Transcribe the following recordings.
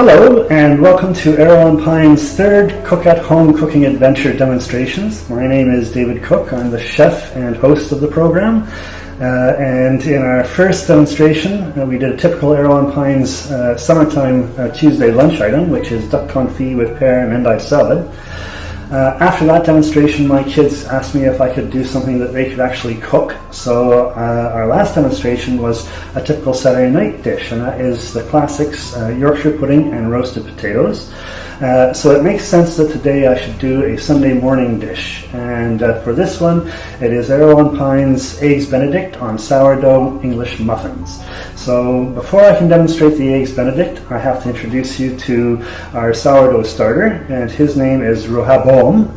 Hello and welcome to Arowhon Pines' third cook-at-home cooking adventure demonstrations. My name is David Cooke. I'm the chef and host of the program. And in our first demonstration, we did a typical Arowhon Pines summertime Tuesday lunch item, which is duck confit with pear and endive salad. After that demonstration, my kids asked me if I could do something that they could actually cook. So our last demonstration was a typical Saturday night dish, and that is the classics, Yorkshire pudding and roasted potatoes. So it makes sense that today I should do a Sunday morning dish. And for this one, it is Arowhon Pines Eggs Benedict on sourdough English muffins. So before I can demonstrate the Eggs Benedict, I have to introduce you to our sourdough starter, and his name is Arowhon.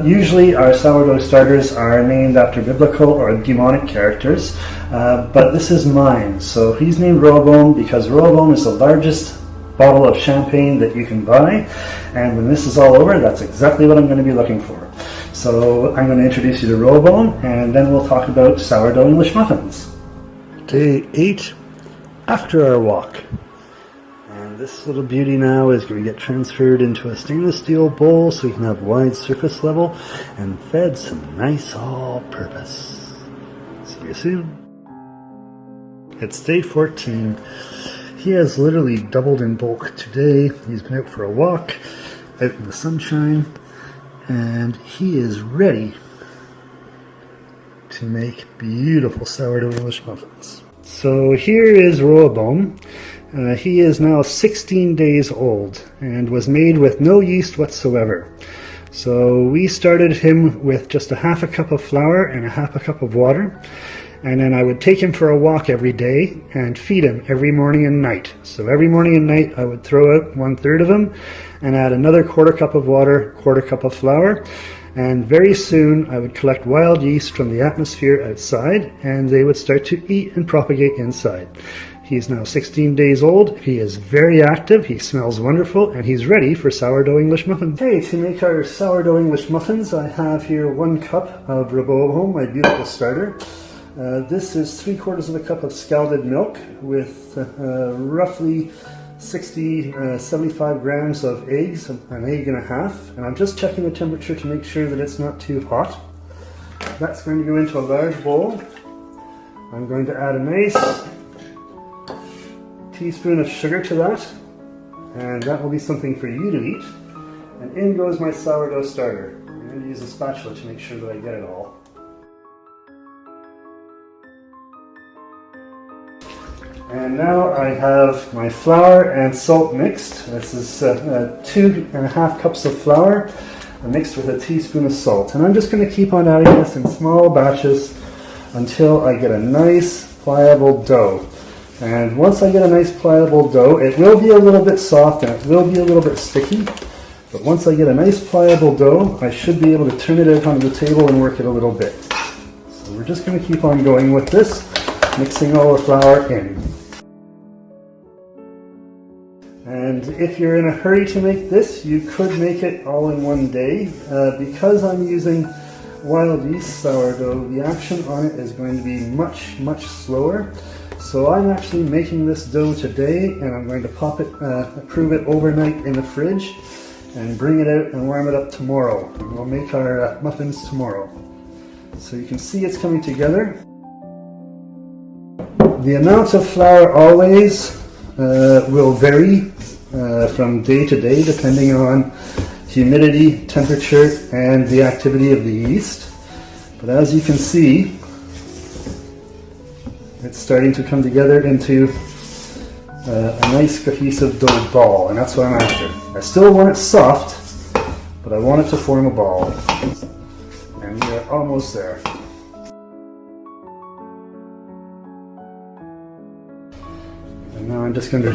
Usually our sourdough starters are named after biblical or demonic characters, but this is mine. So he's named Arowhon because Arowhon is the largest bottle of champagne that you can buy, and when this is all over, that's exactly what I'm going to be looking for. So I'm going to introduce you to Arowhon, and then we'll talk about sourdough English muffins. Day 8 after our walk. And this little beauty now is going to get transferred into a stainless steel bowl so we can have wide surface level and fed some nice all-purpose. See you soon. It's day 14. He has literally doubled in bulk today. He's been out for a walk, out in the sunshine, and he is ready to make beautiful sourdough English muffins. So here is Arowhon. He is now 16 days old and was made with no yeast whatsoever. So we started him with just a half a cup of flour and a half a cup of water. And then I would take him for a walk every day and feed him every morning and night. So every morning and night I would throw out 1/3 of him and add another quarter cup of water, quarter cup of flour. And very soon I would collect wild yeast from the atmosphere outside, and they would start to eat and propagate inside. He's now 16 days old. He is very active, he smells wonderful, and he's ready for sourdough English muffins. Okay, to make our sourdough English muffins, I have here 1 cup of Arowhon, my beautiful starter. This is 3/4 of a cup of scalded milk with roughly 75 grams of eggs, an egg and a half, and I'm just checking the temperature to make sure that it's not too hot. That's going to go into a large bowl. I'm going to add a nice teaspoon of sugar to that, and that will be something for you to eat. And in goes my sourdough starter. I'm going to use a spatula to make sure that I get it all. And now I have my flour and salt mixed. This is 2.5 cups of flour mixed with a teaspoon of salt. And I'm just going to keep on adding this in small batches until I get a nice pliable dough. And once I get a nice pliable dough, it will be a little bit soft and it will be a little bit sticky. But once I get a nice pliable dough, I should be able to turn it out onto the table and work it a little bit. So we're just going to keep on going with this, mixing all the flour in. And if you're in a hurry to make this, you could make it all in one day. Because I'm using wild yeast sourdough, the action on it is going to be much, much slower. So I'm actually making this dough today, and I'm going to prove it overnight in the fridge, and bring it out and warm it up tomorrow. And we'll make our muffins tomorrow. So you can see it's coming together. The amount of flour always will vary from day to day depending on humidity, temperature, and the activity of the yeast. But as you can see, it's starting to come together into a nice cohesive dough ball, and that's what I'm after. I still want it soft, but I want it to form a ball. And we are almost there. And now I'm just going to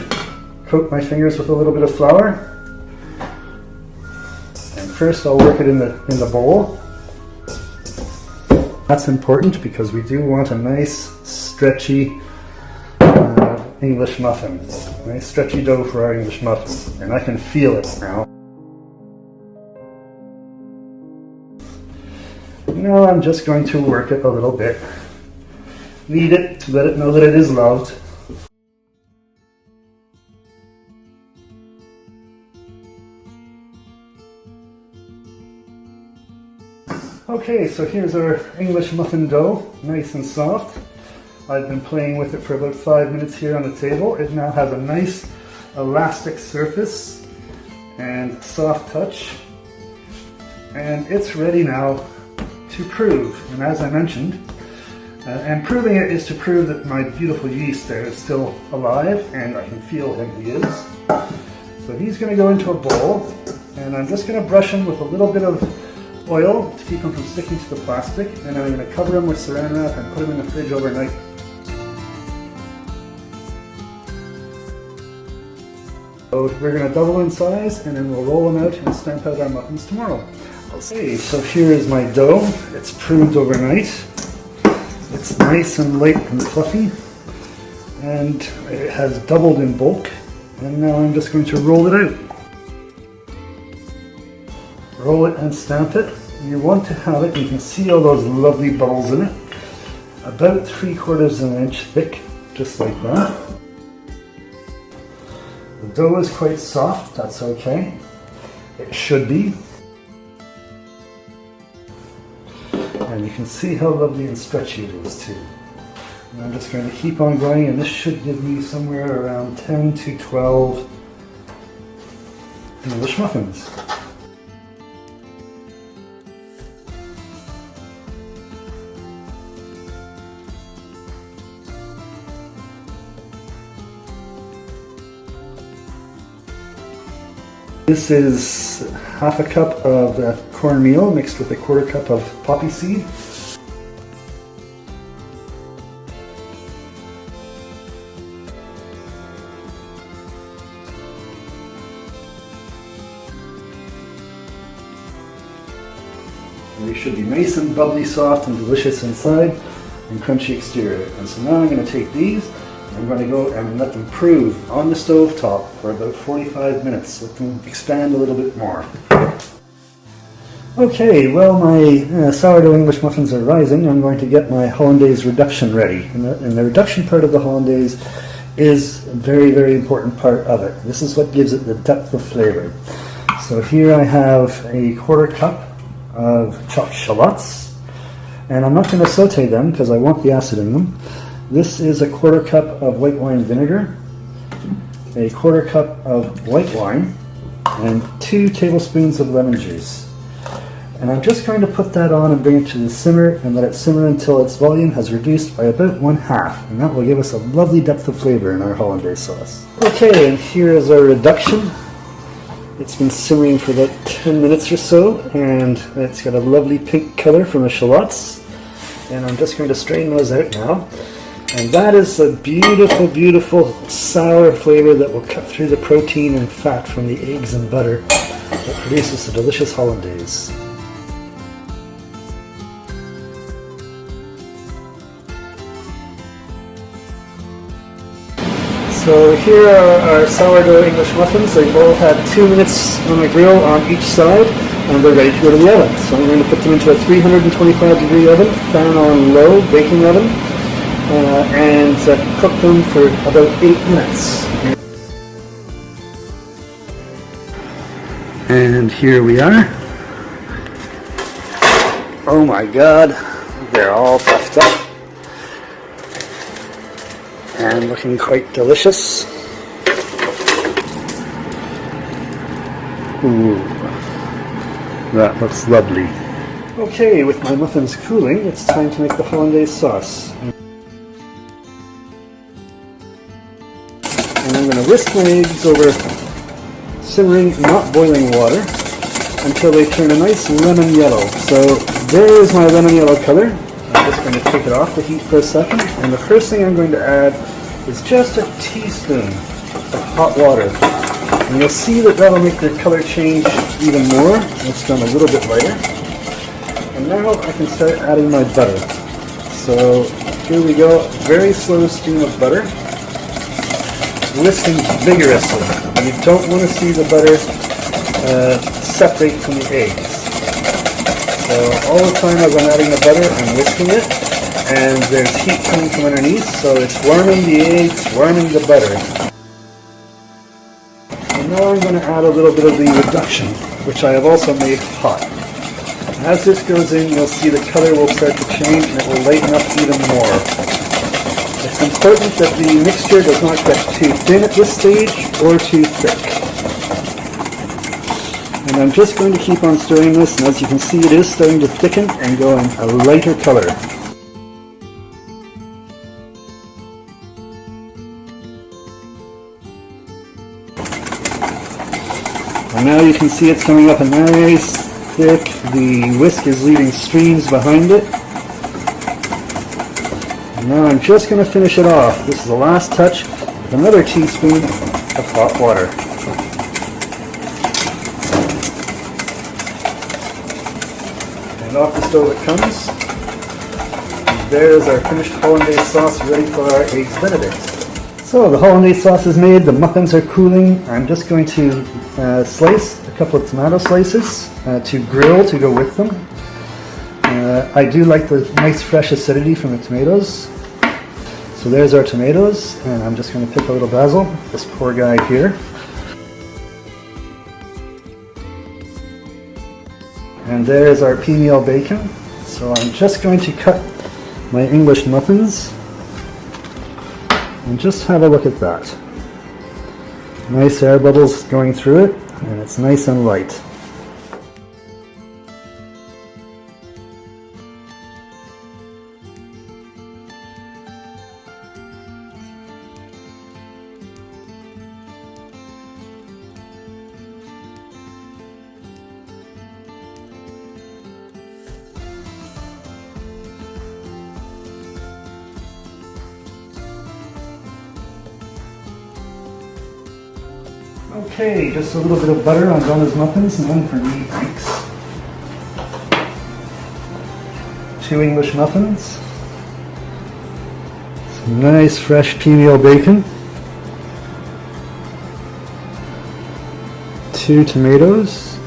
coat my fingers with a little bit of flour. And first I'll work it in the bowl. That's important because we do want a nice stretchy English muffin. Nice stretchy dough for our English muffin. And I can feel it now. Now I'm just going to work it a little bit. Knead it to let it know that it is loved. Okay, so here's our English muffin dough, nice and soft. I've been playing with it for about 5 minutes here on the table. It now has a nice elastic surface and soft touch. And it's ready now to prove. And as I mentioned, and proving it is to prove that my beautiful yeast there is still alive, and I can feel him, he is. So he's going to go into a bowl, and I'm just going to brush him with a little bit of oil to keep him from sticking to the plastic, and then I'm going to cover him with saran wrap and put him in the fridge overnight. So we're going to double in size, and then we'll roll them out and stamp out our muffins tomorrow. Okay, so here is my dough. It's proved overnight. It's nice and light and fluffy, and it has doubled in bulk. And now I'm just going to roll it out. Roll it and stamp it. You want to have it, you can see all those lovely bubbles in it, about 3/4 of an inch thick, just like that. The dough is quite soft, that's okay. It should be. And you can see how lovely and stretchy it is too. And I'm just going to keep on going, and this should give me somewhere around 10 to 12 English muffins. This is half a cup of cornmeal mixed with a 1/4 cup of poppy seed. And they should be nice and bubbly soft and delicious inside and crunchy exterior. And so now I'm going to take these, I'm going to go and let them prove on the stove top for about 45 minutes. Let them expand a little bit more. Okay, well, my sourdough English muffins are rising. I'm going to get my Hollandaise reduction ready. And the reduction part of the Hollandaise is a very, very important part of it. This is what gives it the depth of flavor. So here I have a 1/4 cup of chopped shallots. And I'm not going to saute them because I want the acid in them. This is a 1/4 cup of white wine vinegar, a 1/4 cup of white wine, and 2 tablespoons of lemon juice. And I'm just going to put that on and bring it to the simmer and let it simmer until its volume has reduced by about 1/2, and that will give us a lovely depth of flavor in our Hollandaise sauce. Okay, and here is our reduction. It's been simmering for about 10 minutes or so, and it's got a lovely pink color from the shallots. And I'm just going to strain those out now. And that is a beautiful, beautiful sour flavor that will cut through the protein and fat from the eggs and butter that produces a delicious Hollandaise. So here are our sourdough English muffins. They've all had 2 minutes on the grill on each side, and they're ready to go to the oven. So I'm going to put them into a 325-degree oven, fan on low, baking oven. And cook them for about 8 minutes. And here we are. Oh my God, they're all puffed up and looking quite delicious. Ooh, that looks lovely. Okay, with my muffins cooling, it's time to make the Hollandaise sauce. And I'm going to whisk my eggs over simmering, not boiling water until they turn a nice lemon yellow. So there is my lemon yellow color. I'm just going to take it off the heat for a second. And the first thing I'm going to add is just a teaspoon of hot water. And you'll see that that'll make the color change even more. It's gone a little bit lighter. And now I can start adding my butter. So here we go, very slow steam of butter. Whisking vigorously. You don't want to see the butter separate from the eggs. So all the time as I'm adding the butter, I'm whisking it, and there's heat coming from underneath, so it's warming the eggs, warming the butter. And now I'm going to add a little bit of the reduction, which I have also made hot. As this goes in, you'll see the color will start to change and it will lighten up even more. It's important that the mixture does not get too thin at this stage or too thick. And I'm just going to keep on stirring this, and as you can see, it is starting to thicken and go in a lighter color. And now you can see it's coming up a nice thick. The whisk is leaving streams behind it. And now I'm just going to finish it off. This is the last touch with another teaspoon of hot water. And off the stove it comes. And there's our finished Hollandaise sauce ready for our Eggs Benedict. So the Hollandaise sauce is made, the muffins are cooling. I'm just going to slice a couple of tomato slices to grill to go with them. I do like the nice fresh acidity from the tomatoes. So there's our tomatoes, and I'm just going to pick a little basil, this poor guy here. And there's our pea meal bacon. So I'm just going to cut my English muffins. And just have a look at that. Nice air bubbles going through it, and it's nice and light. Okay, just a little bit of butter on Donna's muffins and one for me, thanks. 2 English muffins. Some nice fresh pea meal bacon. 2 tomatoes.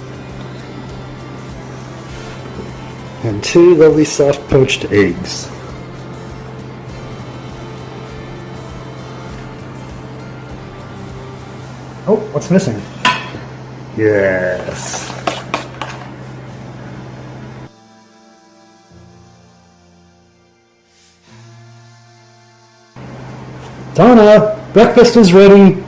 And 2 lovely soft poached eggs. Oh, what's missing? Yes. Donna, breakfast is ready.